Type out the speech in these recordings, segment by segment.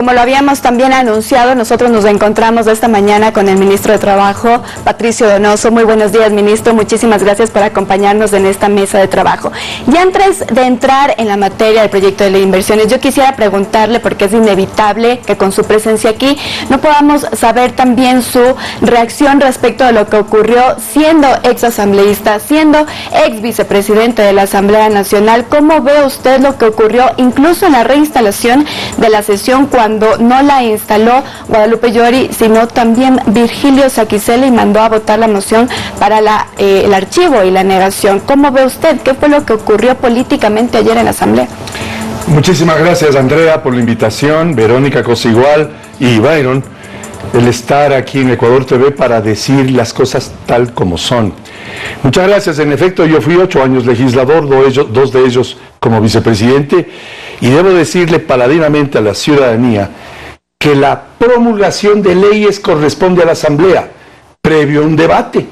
Como lo habíamos también anunciado, nosotros nos encontramos esta mañana con el ministro de Trabajo, Patricio Donoso. Muy buenos días, ministro. Muchísimas gracias por acompañarnos en esta mesa de trabajo. Y antes de entrar en la materia del proyecto de ley de inversiones, yo quisiera preguntarle, porque es inevitable que con su presencia aquí no podamos saber también su reacción respecto de lo que ocurrió siendo ex asambleísta, siendo ex vicepresidente de la Asamblea Nacional. ¿Cómo ve usted lo que ocurrió incluso en la reinstalación de la sesión cuando no la instaló Guadalupe Llori, sino también Virgilio Saquicela, y mandó a votar la moción para el archivo y la negación? ¿Cómo ve usted? ¿Qué fue lo que ocurrió políticamente ayer en la Asamblea? Muchísimas gracias, Andrea, por la invitación, Verónica Cosigual y Byron, el estar aquí en Ecuador TV para decir las cosas tal como son. Muchas gracias. En efecto, yo fui 8 años legislador, 2 de ellos como vicepresidente, y debo decirle paladinamente a la ciudadanía que la promulgación de leyes corresponde a la Asamblea, previo a un debate.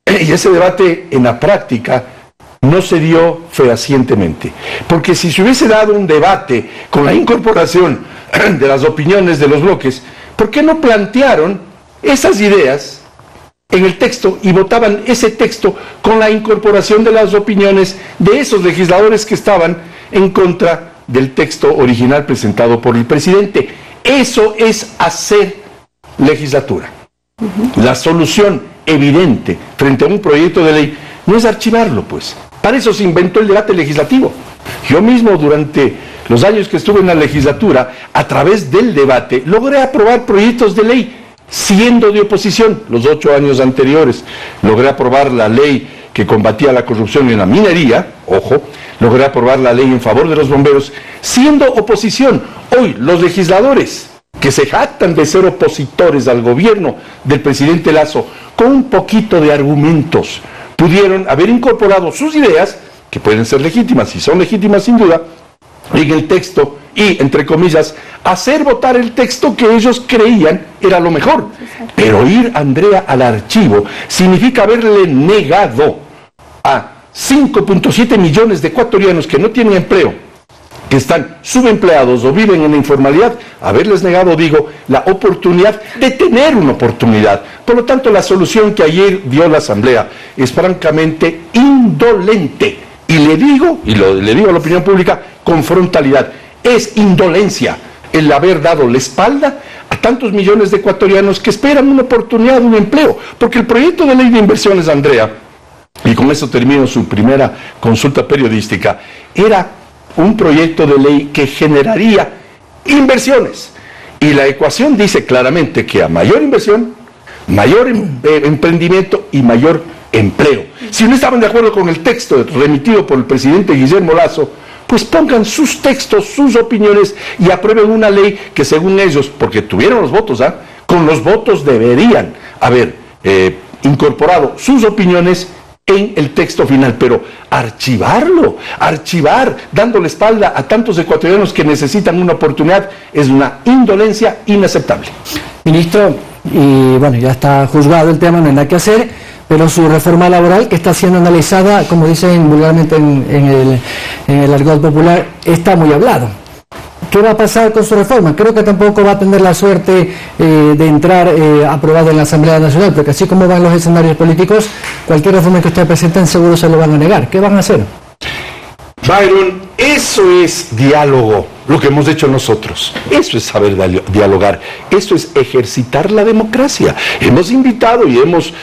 Y ese debate en la práctica no se dio fehacientemente. Porque si se hubiese dado un debate con la incorporación de las opiniones de los bloques, ¿por qué no plantearon esas ideas en el texto y votaban ese texto con la incorporación de las opiniones de esos legisladores que estaban en contra del texto original presentado por el presidente? Eso es hacer legislatura. La solución evidente frente a un proyecto de ley no es archivarlo, pues. Para eso se inventó el debate legislativo. Yo mismo, durante los años que estuve en la legislatura, a través del debate, logré aprobar proyectos de ley siendo de oposición. Los 8 años anteriores logré aprobar la ley que combatía la corrupción en la minería, ojo, logré aprobar la ley en favor de los bomberos siendo oposición. Hoy los legisladores que se jactan de ser opositores al gobierno del presidente Lasso, con un poquito de argumentos, pudieron haber incorporado sus ideas, que pueden ser legítimas y son legítimas sin duda, en el texto y, entre comillas, hacer votar el texto que ellos creían era lo mejor. Pero ir, Andrea, al archivo significa haberle negado a 5.7 millones de ecuatorianos que no tienen empleo, que están subempleados o viven en la informalidad, haberles negado, digo, la oportunidad de tener una oportunidad. Por lo tanto, la solución que ayer dio la Asamblea es francamente indolente. Y le digo a la opinión pública con frontalidad, es indolencia el haber dado la espalda a tantos millones de ecuatorianos que esperan una oportunidad, un empleo. Porque el proyecto de ley de inversiones, Andrea, y con eso termino su primera consulta periodística, era un proyecto de ley que generaría inversiones. Y la ecuación dice claramente que a mayor inversión, mayor emprendimiento y mayor empleo. Si no estaban de acuerdo con el texto remitido por el presidente Guillermo Lasso, pues pongan sus textos, sus opiniones y aprueben una ley que, según ellos, porque tuvieron los votos, con los votos deberían haber incorporado sus opiniones en el texto final. Pero archivar, dándole espalda a tantos ecuatorianos que necesitan una oportunidad, es una indolencia inaceptable. Ministro, y bueno, ya está juzgado el tema, no hay nada que hacer, pero su reforma laboral, que está siendo analizada, como dicen vulgarmente en el argot popular, está muy hablado. ¿Qué va a pasar con su reforma? Creo que tampoco va a tener la suerte de entrar aprobado en la Asamblea Nacional, porque así como van los escenarios políticos, cualquier reforma que usted presenten seguro se lo van a negar. ¿Qué van a hacer? Byron, eso es diálogo, lo que hemos hecho nosotros. Eso es saber dialogar, eso es ejercitar la democracia. Hemos invitado y hemos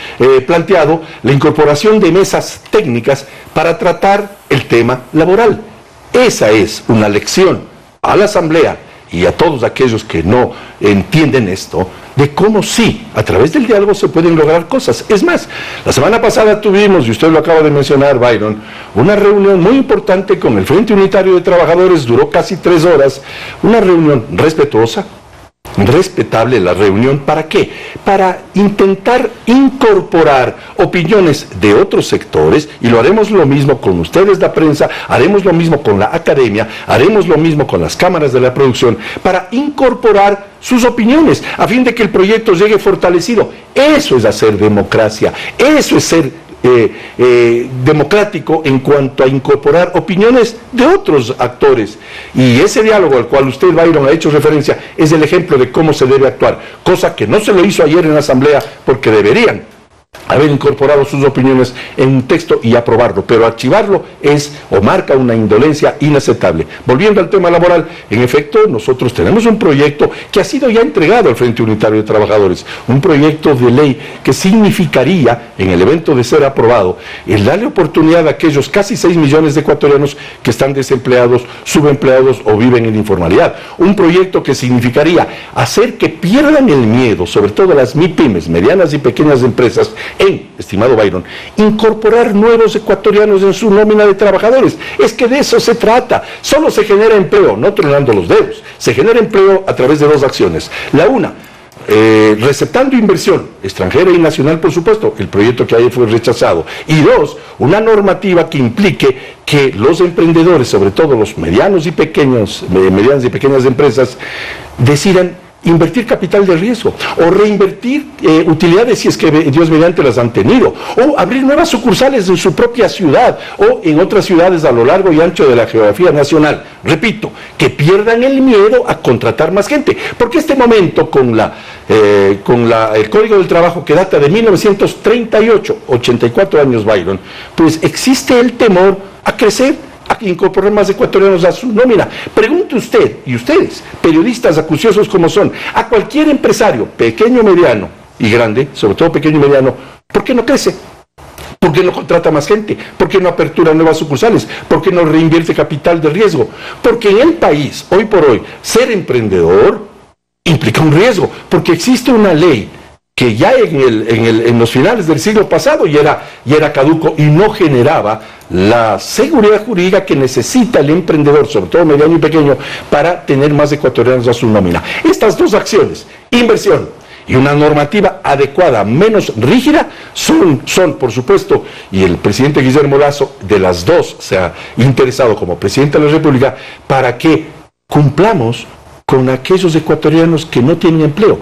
planteado la incorporación de mesas técnicas para tratar el tema laboral. Esa es una lección a la Asamblea y a todos aquellos que no entienden esto, de cómo sí, a través del diálogo se pueden lograr cosas. Es más, la semana pasada tuvimos, y usted lo acaba de mencionar, Byron, una reunión muy importante con el Frente Unitario de Trabajadores, duró casi 3 horas, una reunión respetuosa, respetable la reunión. ¿Para qué? Para intentar incorporar opiniones de otros sectores, y lo haremos lo mismo con ustedes, la prensa, haremos lo mismo con la academia, haremos lo mismo con las cámaras de la producción, para incorporar sus opiniones, a fin de que el proyecto llegue fortalecido. Eso es hacer democracia, eso es ser democrático en cuanto a incorporar opiniones de otros actores. Y ese diálogo al cual usted, Byron, ha hecho referencia es el ejemplo de cómo se debe actuar, cosa que no se lo hizo ayer en la Asamblea porque deberían haber incorporado sus opiniones en un texto y aprobarlo, pero archivarlo es o marca una indolencia inaceptable. Volviendo al tema laboral, en efecto, nosotros tenemos un proyecto que ha sido ya entregado al Frente Unitario de Trabajadores, un proyecto de ley que significaría, en el evento de ser aprobado, el darle oportunidad a aquellos casi 6 millones de ecuatorianos que están desempleados, subempleados o viven en informalidad. Un proyecto que significaría hacer que pierdan el miedo, sobre todo las MIPYMES, medianas y pequeñas empresas, estimado Byron, incorporar nuevos ecuatorianos en su nómina de trabajadores. Es que de eso se trata. Solo se genera empleo, no tronando los dedos. Se genera empleo a través de 2 acciones. La una, receptando inversión extranjera y nacional, por supuesto, el proyecto que ayer fue rechazado. Y 2, una normativa que implique que los emprendedores, sobre todo los medianas y pequeñas empresas, decidan invertir capital de riesgo o reinvertir utilidades si es que Dios mediante las han tenido, o abrir nuevas sucursales en su propia ciudad o en otras ciudades a lo largo y ancho de la geografía nacional. Repito, que pierdan el miedo a contratar más gente, porque este momento con el Código del Trabajo que data de 1938, 84 años, Byron, pues existe el temor a crecer, a incorporar más ecuatorianos a su nómina. Pregunte usted, y ustedes, periodistas acuciosos como son, a cualquier empresario, pequeño, mediano y grande, sobre todo pequeño y mediano, ¿por qué no crece? ¿Por qué no contrata más gente? ¿Por qué no apertura nuevas sucursales? ¿Por qué no reinvierte capital de riesgo? Porque en el país, hoy por hoy, ser emprendedor implica un riesgo, porque existe una ley que ya en los finales del siglo pasado ya era caduco y no generaba la seguridad jurídica que necesita el emprendedor, sobre todo mediano y pequeño, para tener más ecuatorianos a su nómina. Estas 2 acciones, inversión y una normativa adecuada, menos rígida, son por supuesto, y el presidente Guillermo Lasso de las 2 se ha interesado como presidente de la República para que cumplamos con aquellos ecuatorianos que no tienen empleo,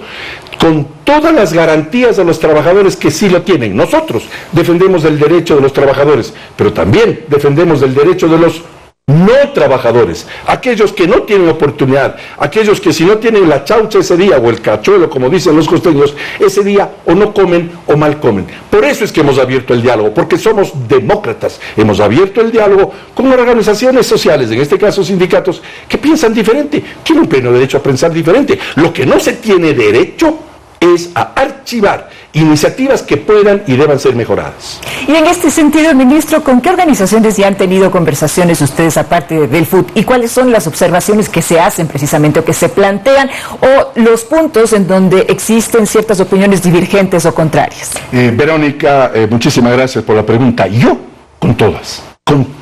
con todas las garantías a los trabajadores que sí lo tienen. Nosotros defendemos el derecho de los trabajadores, pero también defendemos el derecho de los no trabajadores, aquellos que no tienen oportunidad, aquellos que si no tienen la chaucha ese día, o el cachuelo, como dicen los costeños, ese día o no comen o mal comen. Por eso es que hemos abierto el diálogo, porque somos demócratas. Hemos abierto el diálogo con organizaciones sociales, en este caso sindicatos, que piensan diferente, tienen pleno derecho a pensar diferente. Lo que no se tiene derecho es a archivar iniciativas que puedan y deban ser mejoradas. Y en este sentido, ministro, ¿con qué organizaciones ya han tenido conversaciones ustedes aparte del FUT? ¿Y cuáles son las observaciones que se hacen precisamente o que se plantean, o los puntos en donde existen ciertas opiniones divergentes o contrarias? Verónica, muchísimas gracias por la pregunta. Yo, con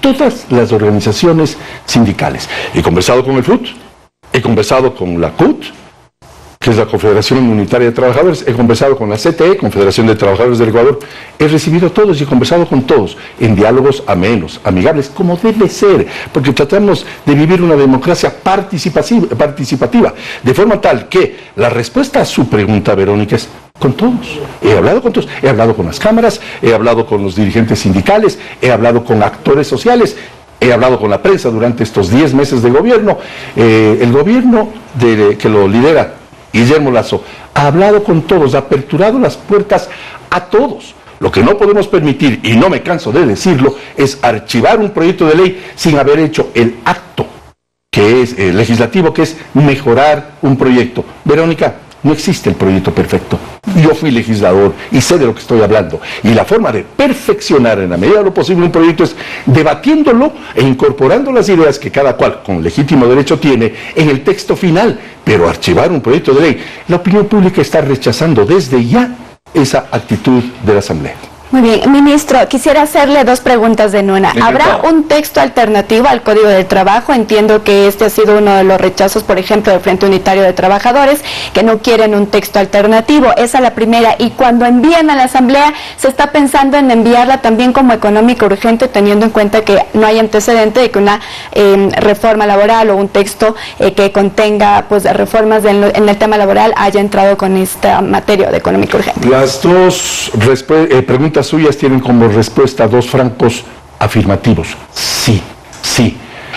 todas las organizaciones sindicales. He conversado con el FUT, he conversado con la CUT, que es la Confederación Unitaria de Trabajadores, he conversado con la CTE, Confederación de Trabajadores del Ecuador, he recibido a todos y he conversado con todos en diálogos amenos, amigables, como debe ser, porque tratamos de vivir una democracia participativa, de forma tal que la respuesta a su pregunta, Verónica, es con todos. He hablado con todos, he hablado con las cámaras, he hablado con los dirigentes sindicales, he hablado con actores sociales, he hablado con la prensa durante estos 10 meses de gobierno. El gobierno que lo lidera Guillermo Lasso ha hablado con todos, ha aperturado las puertas a todos. Lo que no podemos permitir, y no me canso de decirlo, es archivar un proyecto de ley sin haber hecho el acto que es legislativo, que es mejorar un proyecto. Verónica, no existe el proyecto perfecto. Yo fui legislador y sé de lo que estoy hablando. Y la forma de perfeccionar en la medida de lo posible un proyecto es debatiéndolo e incorporando las ideas que cada cual con legítimo derecho tiene en el texto final. Pero archivar un proyecto de ley, la opinión pública está rechazando desde ya esa actitud de la Asamblea. Muy bien, ministro, quisiera hacerle 2 preguntas en una. ¿Habrá un texto alternativo al Código del Trabajo? Entiendo que este ha sido uno de los rechazos, por ejemplo, del Frente Unitario de Trabajadores, que no quieren un texto alternativo. Esa es la primera. Y cuando envían a la Asamblea, se está pensando en enviarla también como económica urgente, teniendo en cuenta que no hay antecedente de que una reforma laboral o un texto que contenga pues reformas en el tema laboral haya entrado con esta materia de económica urgente. Las 2 preguntas preguntas suyas tienen como respuesta 2 francos afirmativos. Sí, sí.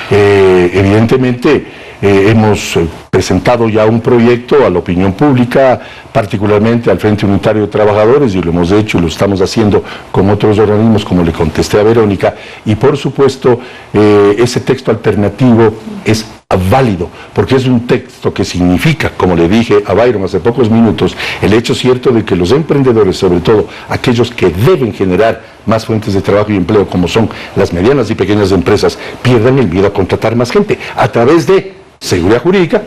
Evidentemente hemos presentado ya un proyecto a la opinión pública, particularmente al Frente Unitario de Trabajadores, y lo hemos hecho y lo estamos haciendo con otros organismos, como le contesté a Verónica, y por supuesto ese texto alternativo es válido, porque es un texto que significa, como le dije a Byron hace pocos minutos, el hecho cierto de que los emprendedores, sobre todo aquellos que deben generar más fuentes de trabajo y empleo, como son las medianas y pequeñas empresas, pierdan el miedo a contratar más gente a través de seguridad jurídica,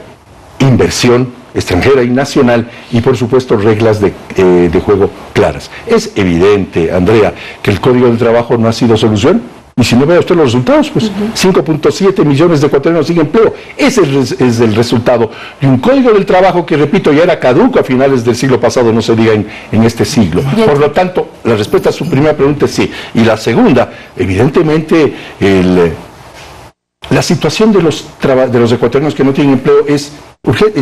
inversión extranjera y nacional y por supuesto reglas de juego claras. Es evidente, Andrea, que el Código del Trabajo no ha sido solución. Y si no ve usted los resultados, pues 5.7 millones de ecuatorianos sin empleo. Ese es el resultado de un Código del Trabajo que, repito, ya era caduco a finales del siglo pasado, no se diga en este siglo. Por lo tanto, la respuesta a su primera pregunta es sí. Y la segunda, evidentemente, la situación de los ecuatorianos que no tienen empleo es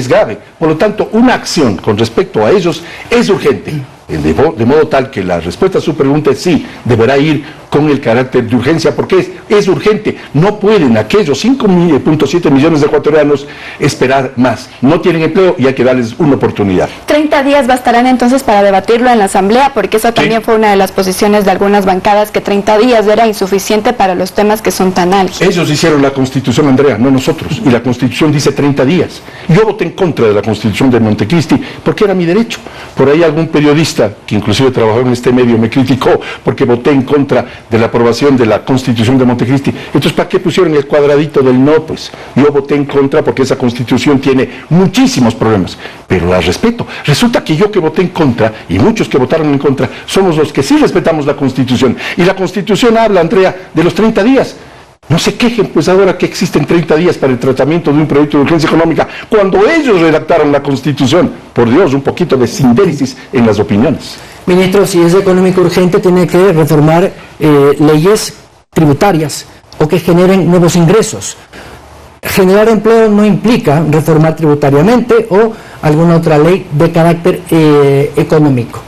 grave. Por lo tanto, una acción con respecto a ellos es urgente. De modo tal que la respuesta a su pregunta es sí, deberá ir con el carácter de urgencia, porque es urgente. No pueden aquellos 5.7 millones de ecuatorianos esperar más. No tienen empleo y hay que darles una oportunidad. 30 días bastarán entonces para debatirlo en la Asamblea, porque eso también fue una de las posiciones de algunas bancadas, que 30 días era insuficiente para los temas que son tan álgidos. Ellos hicieron la Constitución, Andrea, no nosotros. Y la Constitución dice 30 días. Yo voté en contra de la Constitución de Montecristi porque era mi derecho. Por ahí algún periodista que inclusive trabajó en este medio me criticó porque voté en contra de la aprobación de la Constitución de Montecristi. Entonces, ¿para qué pusieron el cuadradito del no? Pues yo voté en contra porque esa Constitución tiene muchísimos problemas, pero la respeto. Resulta que yo que voté en contra, y muchos que votaron en contra, somos los que sí respetamos la Constitución. Y la Constitución habla, Andrea, de los 30 días. No se quejen pues ahora que existen 30 días para el tratamiento de un proyecto de urgencia económica, cuando ellos redactaron la Constitución. Por Dios, un poquito de síntesis en las opiniones. Ministro, si es económico urgente, tiene que reformar leyes tributarias o que generen nuevos ingresos. Generar empleo no implica reformar tributariamente o alguna otra ley de carácter económico.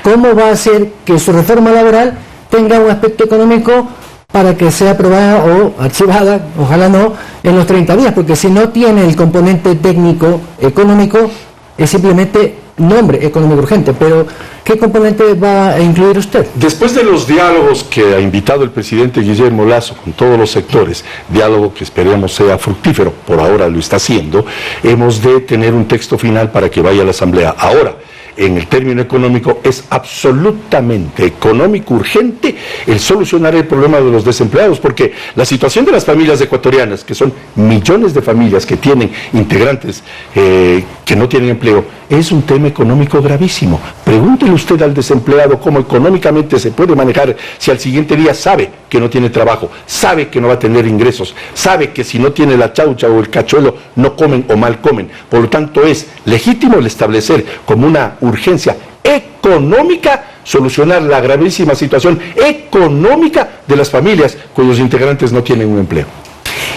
¿Cómo va a hacer que su reforma laboral tenga un aspecto económico para que sea aprobada o archivada, ojalá no, en los 30 días? Porque si no tiene el componente técnico económico, es simplemente nombre económico urgente. Pero, ¿qué componente va a incluir usted? Después de los diálogos que ha invitado el presidente Guillermo Lasso con todos los sectores, diálogo que esperemos sea fructífero, por ahora lo está haciendo, hemos de tener un texto final para que vaya a la Asamblea. Ahora, en el término económico, es absolutamente económico urgente el solucionar el problema de los desempleados, porque la situación de las familias ecuatorianas, que son millones de familias que tienen integrantes que no tienen empleo, es un tema económico gravísimo. Pregúntele usted al desempleado cómo económicamente se puede manejar si al siguiente día sabe que no tiene trabajo, sabe que no va a tener ingresos, sabe que si no tiene la chaucha o el cachuelo no comen o mal comen. Por lo tanto, es legítimo el establecer como una urgencia económica solucionar la gravísima situación económica de las familias cuyos integrantes no tienen un empleo.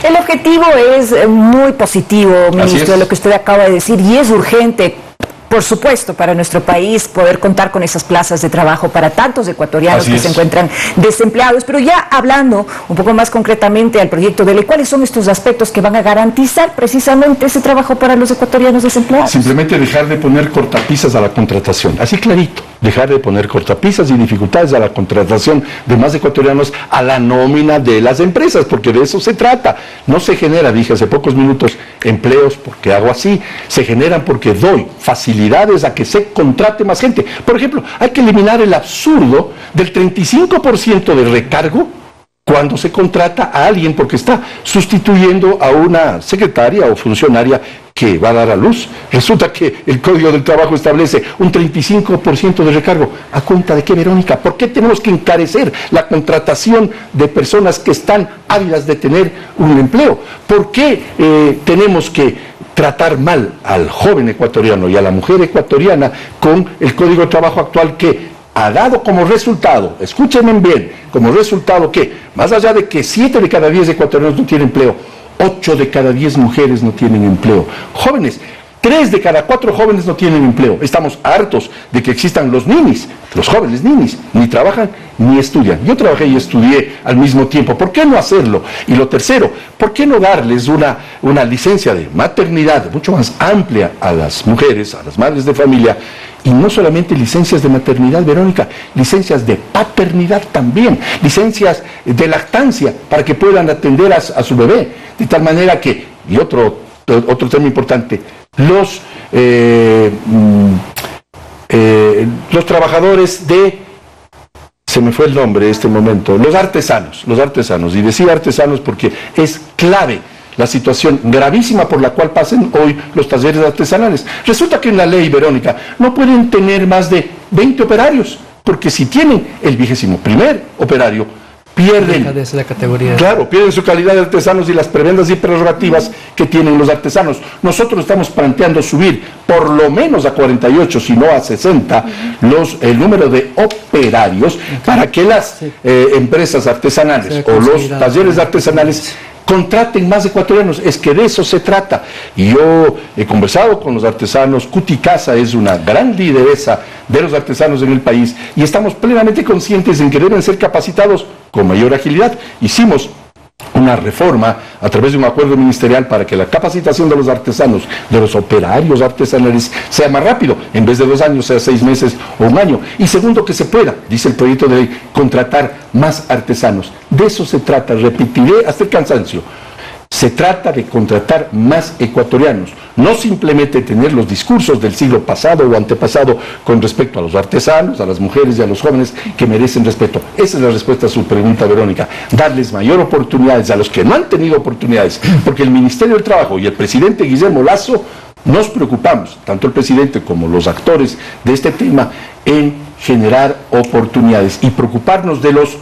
El objetivo es muy positivo, ministro, de lo que usted acaba de decir, y es urgente, por supuesto, para nuestro país poder contar con esas plazas de trabajo para tantos ecuatorianos que se encuentran desempleados. Pero ya hablando un poco más concretamente al proyecto de ley, ¿cuáles son estos aspectos que van a garantizar precisamente ese trabajo para los ecuatorianos desempleados? Simplemente dejar de poner cortapisas a la contratación, así clarito, dejar de poner cortapisas y dificultades a la contratación de más ecuatorianos a la nómina de las empresas, porque de eso se trata. No se genera, dije hace pocos minutos, empleos porque hago así, se generan porque doy facilidades a que se contrate más gente. Por ejemplo, hay que eliminar el absurdo del 35% de recargo cuando se contrata a alguien porque está sustituyendo a una secretaria o funcionaria que va a dar a luz. Resulta que el Código del Trabajo establece un 35% de recargo. ¿A cuenta de qué, Verónica? ¿Por qué tenemos que encarecer la contratación de personas que están ávidas de tener un empleo? ¿Por qué tenemos que tratar mal al joven ecuatoriano y a la mujer ecuatoriana con el Código de Trabajo actual que ha dado como resultado, escúchenme bien, como resultado que, más allá de que 7 de cada 10 ecuatorianos no tienen empleo, 8 de cada 10 mujeres no tienen empleo? Jóvenes, 3 de cada 4 jóvenes no tienen empleo. Estamos hartos de que existan los ninis, los jóvenes ninis, ni trabajan ni estudian. Yo trabajé y estudié al mismo tiempo. ¿Por qué no hacerlo? Y lo tercero, ¿por qué no darles una licencia de maternidad mucho más amplia a las mujeres, a las madres de familia? Y no solamente licencias de maternidad, Verónica, licencias de paternidad también, licencias de lactancia para que puedan atender a su bebé. De tal manera que, y otro tema importante, los trabajadores se me fue el nombre en este momento, los artesanos, y decía artesanos porque es clave la situación gravísima por la cual pasan hoy los talleres artesanales. Resulta que en la ley, Verónica, no pueden tener más de 20 operarios, porque si tienen el 21º operario, pierden la categoría. Claro, pierden su calidad de artesanos y las prebendas y prerrogativas que tienen los artesanos. Nosotros estamos planteando subir por lo menos a 48, si no a 60, el número de operarios para que las empresas artesanales o los talleres artesanales contraten más ecuatorianos. Es que de eso se trata. Y yo he conversado con los artesanos. Cuticasa es una gran lideresa de los artesanos en el país y estamos plenamente conscientes en que deben ser capacitados con mayor agilidad. Hicimos una reforma a través de un acuerdo ministerial para que la capacitación de los artesanos, de los operarios artesanales, sea más rápido, en vez de 2 años, sea 6 meses o 1 año. Y segundo, que se pueda, dice el proyecto de ley, contratar más artesanos. De eso se trata, repetiré hasta el cansancio. Se trata de contratar más ecuatorianos, no simplemente tener los discursos del siglo pasado o antepasado con respecto a los artesanos, a las mujeres y a los jóvenes que merecen respeto. Esa es la respuesta a su pregunta, Verónica. Darles mayor oportunidades a los que no han tenido oportunidades, porque el Ministerio del Trabajo y el presidente Guillermo Lasso nos preocupamos, tanto el presidente como los actores de este tema, en generar oportunidades y preocuparnos de los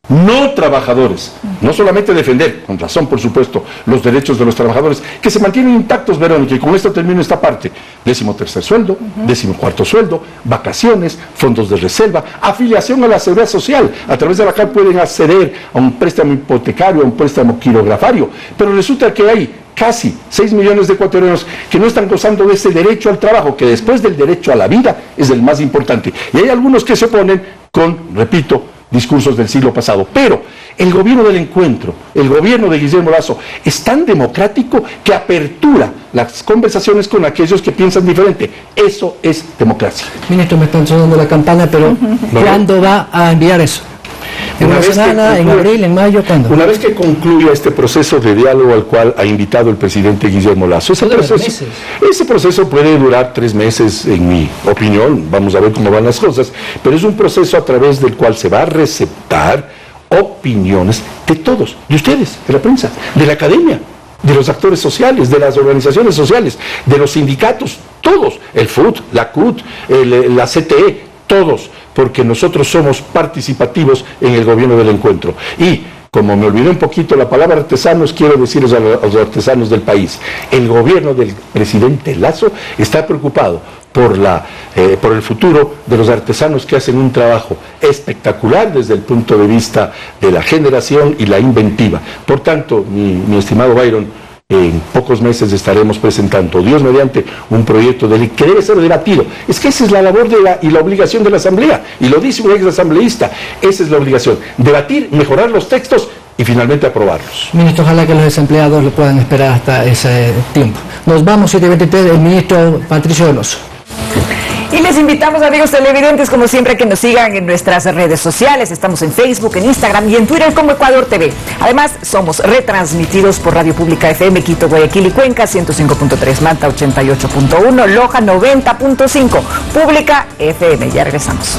no trabajadores, no solamente defender, con razón por supuesto, los derechos de los trabajadores, que se mantienen intactos, Verónica, y con esto termino esta parte: 13º sueldo, 14º sueldo, vacaciones, fondos de reserva, afiliación a la seguridad social, a través de la cual pueden acceder a un préstamo hipotecario, a un préstamo quirografario, pero resulta que hay casi 6 millones de ecuatorianos que no están gozando de ese derecho al trabajo, que después del derecho a la vida es el más importante, y hay algunos que se oponen con, repito, discursos del siglo pasado. Pero el gobierno del encuentro, el gobierno de Guillermo Lasso, es tan democrático que apertura las conversaciones con aquellos que piensan diferente. Eso es democracia. Ministro, me están sonando la campana, pero ¿cuándo va a enviar eso? ¿En una semana, en abril, en mayo, cuándo? Una vez que concluya este proceso de diálogo al cual ha invitado el presidente Guillermo Lasso, ese proceso puede durar 3 meses, en mi opinión. Vamos a ver cómo van las cosas, pero es un proceso a través del cual se va a receptar opiniones de todos, de ustedes, de la prensa, de la academia, de los actores sociales, de las organizaciones sociales, de los sindicatos, todos, el FUT, la CUT, la CTE, todos, porque nosotros somos participativos en el gobierno del encuentro. Y como me olvidé un poquito la palabra artesanos, quiero decirles a los artesanos del país: el gobierno del presidente Lasso está preocupado por el futuro de los artesanos, que hacen un trabajo espectacular desde el punto de vista de la generación y la inventiva. Por tanto, mi estimado Byron, en pocos meses estaremos presentando, Dios mediante, un proyecto de ley que debe ser debatido. Es que esa es la labor y la obligación de la Asamblea, y lo dice un ex asambleísta: esa es la obligación, debatir, mejorar los textos y finalmente aprobarlos. Ministro, ojalá que los desempleados lo puedan esperar hasta ese tiempo. Nos vamos, 7:23, el ministro Patricio Donoso. Y les invitamos, amigos televidentes, como siempre, a que nos sigan en nuestras redes sociales. Estamos en Facebook, en Instagram y en Twitter como Ecuador TV. Además, somos retransmitidos por Radio Pública FM, Quito, Guayaquil y Cuenca, 105.3, Manta, 88.1, Loja, 90.5, Pública FM. Ya regresamos.